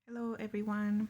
Hello everyone.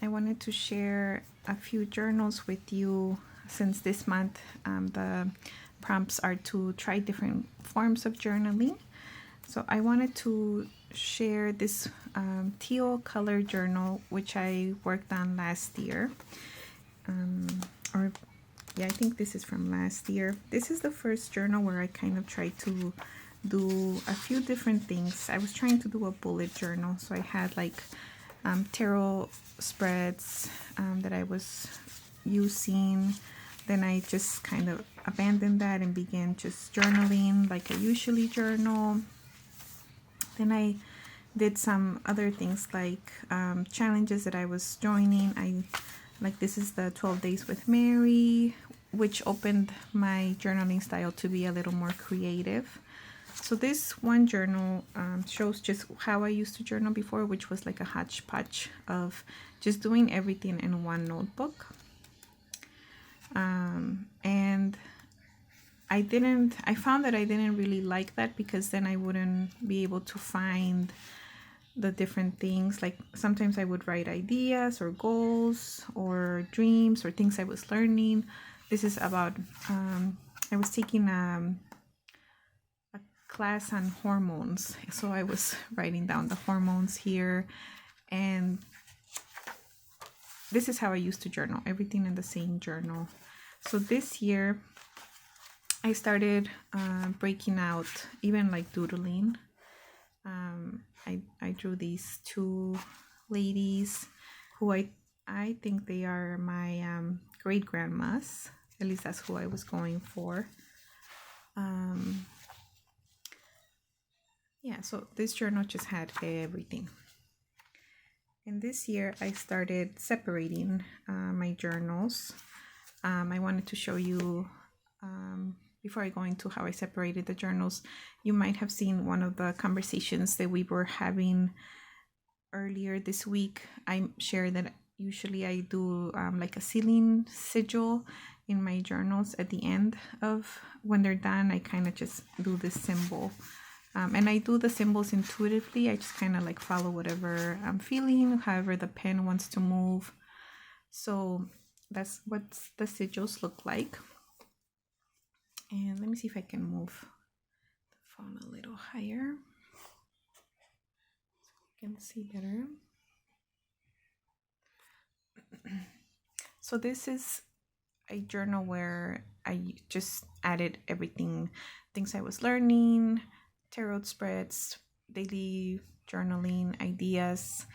I wanted to share a few journals with you since this month the prompts are to try different forms of journaling. So I wanted to share this teal color journal which I worked on last year. Or yeah, I think this is from last year. This is the first journal where I kind of tried to do a few different things. I was trying to do a bullet journal, so I had like tarot spreads that I was using. Then I just kind of abandoned that and began just journaling like I usually journal. Then I did some other things like challenges that I was joining. This is the 12 days with Mary, which opened my journaling style to be a little more creative. So this one journal shows just how I used to journal before, which was like a hodgepodge of just doing everything in one notebook. And I found that I didn't really like that because then I wouldn't be able to find the different things. Like sometimes I would write ideas or goals or dreams or things I was learning. This is about, I was taking a class on hormones, so I was writing down the hormones here, and this is how I used to journal, everything in the same journal. So this year I started breaking out, even like doodling. I drew these two ladies who I think they are my great grandmas. At least that's who I was going for. Yeah, so this journal just had everything. And this year I started separating my journals. I wanted to show you, before I go into how I separated the journals, you might have seen one of the conversations that we were having earlier this week. I shared that usually I do like a ceiling sigil in my journals at the end of when they're done. I kind of just do this symbol. And I do the symbols intuitively. I just kind of like follow whatever I'm feeling, however the pen wants to move. So that's what the sigils look like. And let me see if I can move the phone a little higher so you can see better. So this is a journal where I just added everything, things I was learning, tarot spreads, daily journaling, ideas,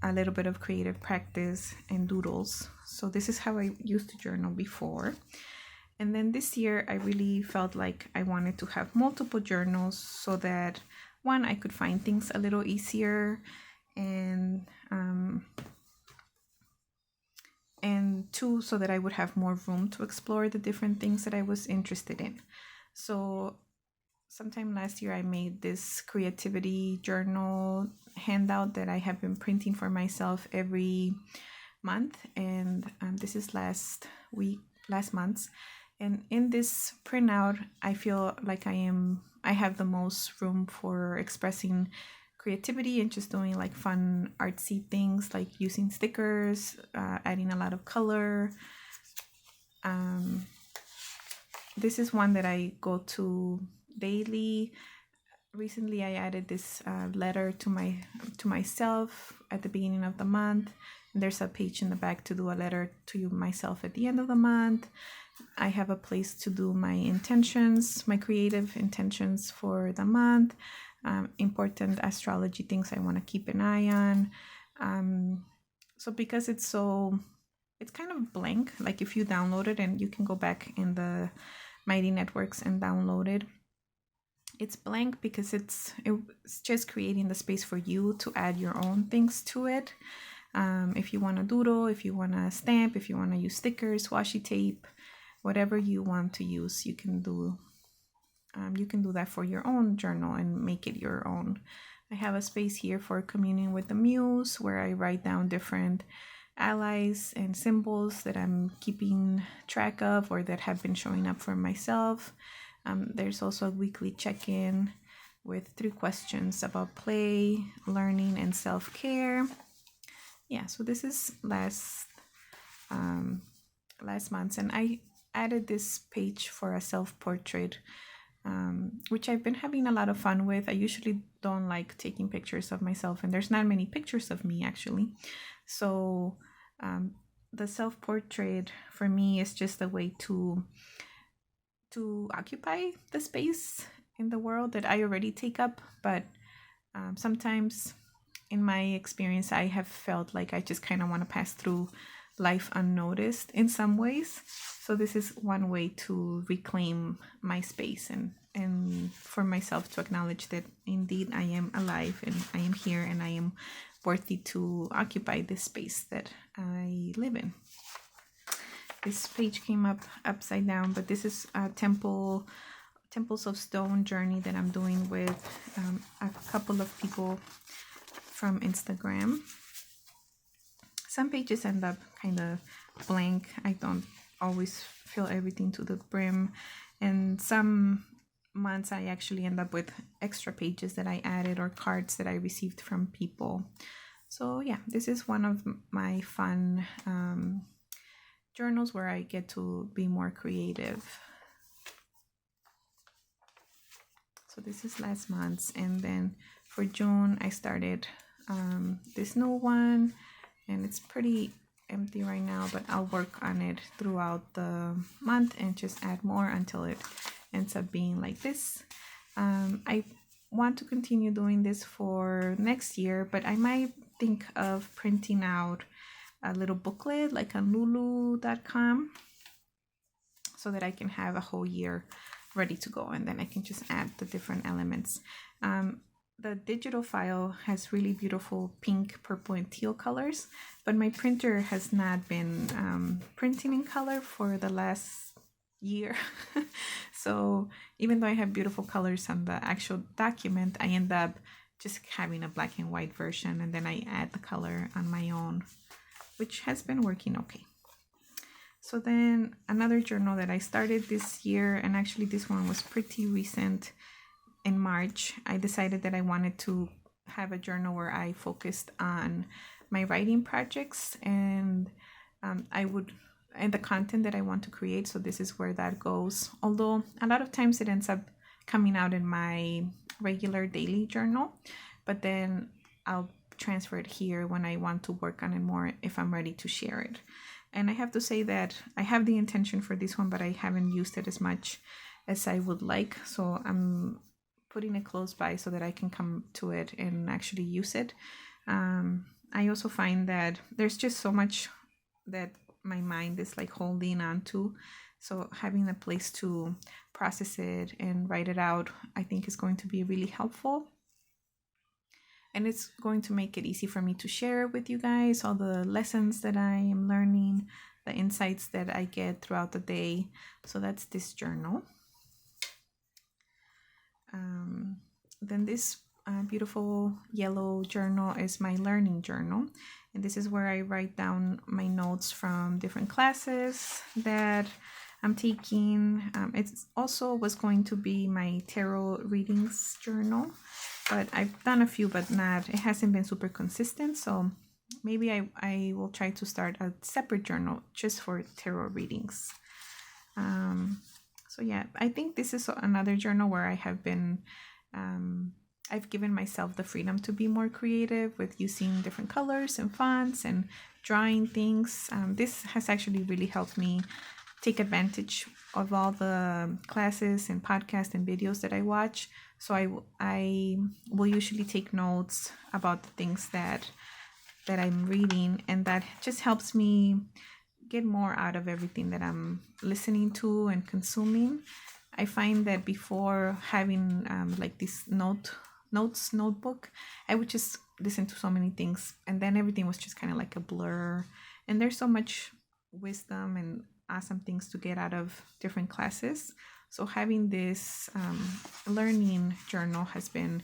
a little bit of creative practice, and doodles. So this is how I used to journal before. And then this year I really felt like I wanted to have multiple journals so that one, I could find things a little easier, and two, so that I would have more room to explore the different things that I was interested in. So sometime last year I made this creativity journal handout that I have been printing for myself every month, and this is last month's. And in this printout I feel like I have the most room for expressing creativity and just doing like fun artsy things like using stickers, adding a lot of color. This is one that I go to daily. Recently I added this letter to myself at the beginning of the month. And there's a page in the back to do a letter to myself at the end of the month. I have a place to do my intentions, my creative intentions for the month, important astrology things I want to keep an eye on. So because it's kind of blank, like if you download it, and you can go back in the Mighty Networks and download it, it's blank because it's just creating the space for you to add your own things to it. If you want to doodle, if you want to stamp, if you want to use stickers, washi tape, whatever you want to use, you can do that for your own journal and make it your own. I have a space here for communing with the muse, where I write down different allies and symbols that I'm keeping track of or that have been showing up for myself. There's also a weekly check-in with 3 questions about play, learning, and self-care. yeah, so this is last month, and I added this page for a self-portrait, which I've been having a lot of fun with. I usually don't like taking pictures of myself, and there's not many pictures of me actually. So the self-portrait for me is just a way to occupy the space in the world that I already take up. But sometimes in my experience, I have felt like I just kind of want to pass through life unnoticed in some ways. So this is one way to reclaim my space and for myself to acknowledge that indeed I am alive and I am here and I am worthy to occupy this space that I live in. This page came up upside down, but this is a Temples of Stone journey that I'm doing with a couple of people from Instagram. Some pages end up kind of blank. I don't always fill everything to the brim, and some months I actually end up with extra pages that I added or cards that I received from people. So yeah, this is one of my fun journals where I get to be more creative. So this is last month's, and then for June I started this new one, and it's pretty empty right now, but I'll work on it throughout the month and just add more until it ends up being like this. I want to continue doing this for next year, but I might think of printing out a little booklet like on lulu.com so that I can have a whole year ready to go, and then I can just add the different elements. The digital file has really beautiful pink, purple, and teal colors, but my printer has not been printing in color for the last year. So even though I have beautiful colors on the actual document, I end up just having a black and white version, and then I add the color on my own, which has been working okay. So then another journal that I started this year, and actually this one was pretty recent. In March, I decided that I wanted to have a journal where I focused on my writing projects and the content that I want to create. So this is where that goes. Although a lot of times it ends up coming out in my regular daily journal, but then I'll transfer it here when I want to work on it more if I'm ready to share it. And I have to say that I have the intention for this one, but I haven't used it as much as I would like. So I'm putting it close by so that I can come to it and actually use it. I also find that there's just so much that my mind is like holding on to. So having a place to process it and write it out, I think is going to be really helpful. And it's going to make it easy for me to share with you guys all the lessons that I am learning, the insights that I get throughout the day. So that's this journal. Then this beautiful yellow journal is my learning journal. And this is where I write down my notes from different classes that I'm taking. It also was going to be my tarot readings journal, but I've done a few, but it hasn't been super consistent. So maybe I will try to start a separate journal just for tarot readings. So yeah, I think this is another journal where I have been, I've given myself the freedom to be more creative with using different colors and fonts and drawing things. This has actually really helped me take advantage of all the classes and podcasts and videos that I watch. So I will usually take notes about the things that I'm reading, and that just helps me get more out of everything that I'm listening to and consuming. I find that before having like this notebook, I would just listen to so many things, and then everything was just kind of like a blur. And there's so much wisdom and awesome things to get out of different classes. So having this learning journal has been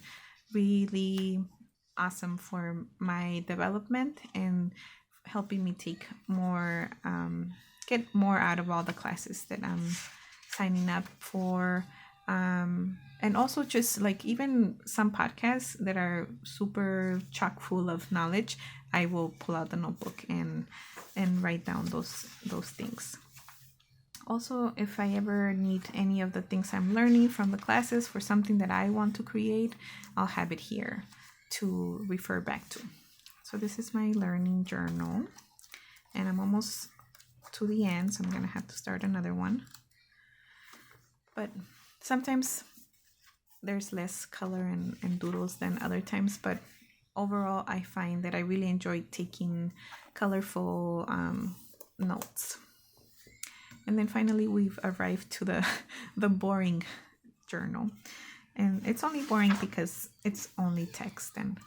really awesome for my development and helping me take more, get more out of all the classes that I'm signing up for. And also just like even some podcasts that are super chock full of knowledge, I will pull out the notebook and write down those things. Also, if I ever need any of the things I'm learning from the classes for something that I want to create, I'll have it here to refer back to. So this is my learning journal, and I'm almost to the end, so I'm gonna have to start another one. But sometimes there's less color and doodles than other times, but overall I find that I really enjoy taking colorful notes. And then finally we've arrived to the boring journal, and it's only boring because it's only text, and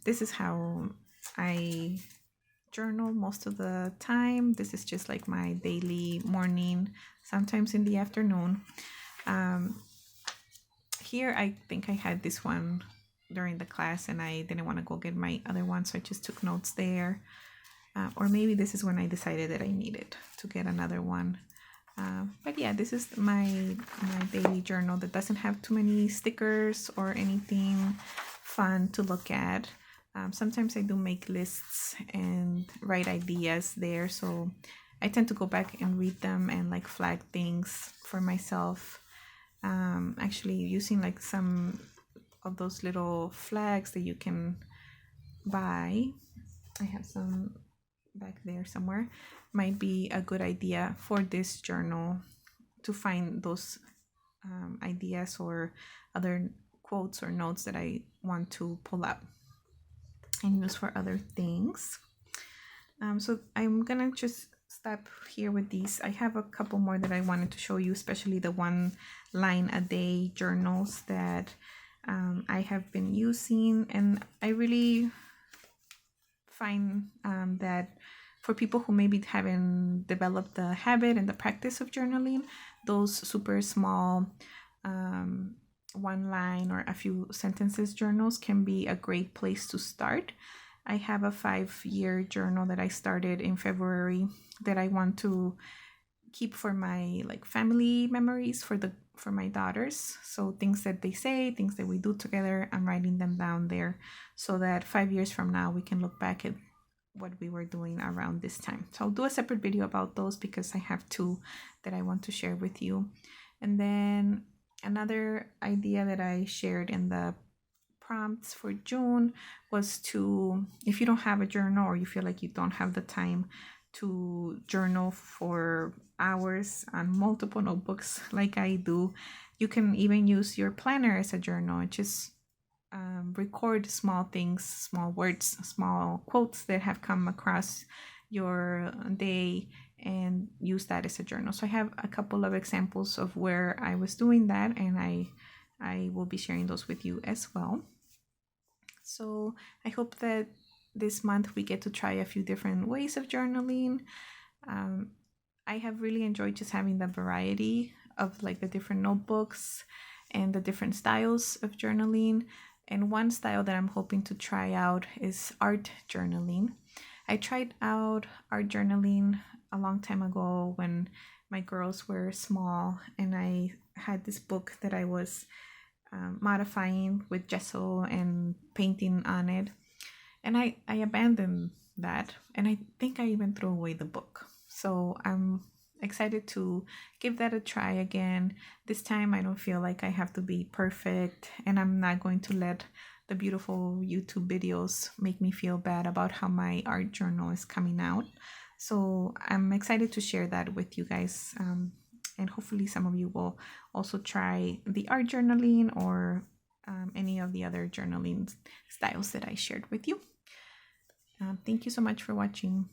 this is how I journal most of the time. This is just like my daily morning, sometimes in the afternoon. Here I think I had this one during the class and I didn't want to go get my other one, so I just took notes there. Or maybe this is when I decided that I needed to get another one. But yeah, this is my daily journal that doesn't have too many stickers or anything fun to look at. Sometimes I do make lists and write ideas there, so I tend to go back and read them and like flag things for myself. Actually using like some of those little flags that you can buy. I have some back there somewhere. Might be a good idea for this journal to find those ideas or other quotes or notes that I want to pull up and use for other things. So I'm gonna just stop here with these. I have a couple more that I wanted to show you, especially the 1 line a day journals that I have been using, and I really find that for people who maybe haven't developed the habit and the practice of journaling, those super small 1 line or a few sentences journals can be a great place to start. I have a 5-year journal that I started in February that I want to keep for my like family memories for my daughters. So things that they say, things that we do together, I'm writing them down there so that 5 years from now we can look back at what we were doing around this time. So I'll do a separate video about those because I have 2 that I want to share with you. And then another idea that I shared in the prompts for June was to, if you don't have a journal or you feel like you don't have the time to journal for hours on multiple notebooks like I do, you can even use your planner as a journal and just record small things, small words, small quotes that have come across your day and use that as a journal. So I have a couple of examples of where I was doing that, and I will be sharing those with you as well. So I hope that this month we get to try a few different ways of journaling. I have really enjoyed just having the variety of like the different notebooks and the different styles of journaling. And one style that I'm hoping to try out is art journaling. I tried out art journaling a long time ago when my girls were small, and I had this book that I was modifying with gesso and painting on it, and I abandoned that, and I think I even threw away the book. So I'm excited to give that a try again. This time I don't feel like I have to be perfect, and I'm not going to let the beautiful YouTube videos make me feel bad about how my art journal is coming out. So I'm excited to share that with you guys. And hopefully some of you will also try the art journaling or any of the other journaling styles that I shared with you. Thank you so much for watching.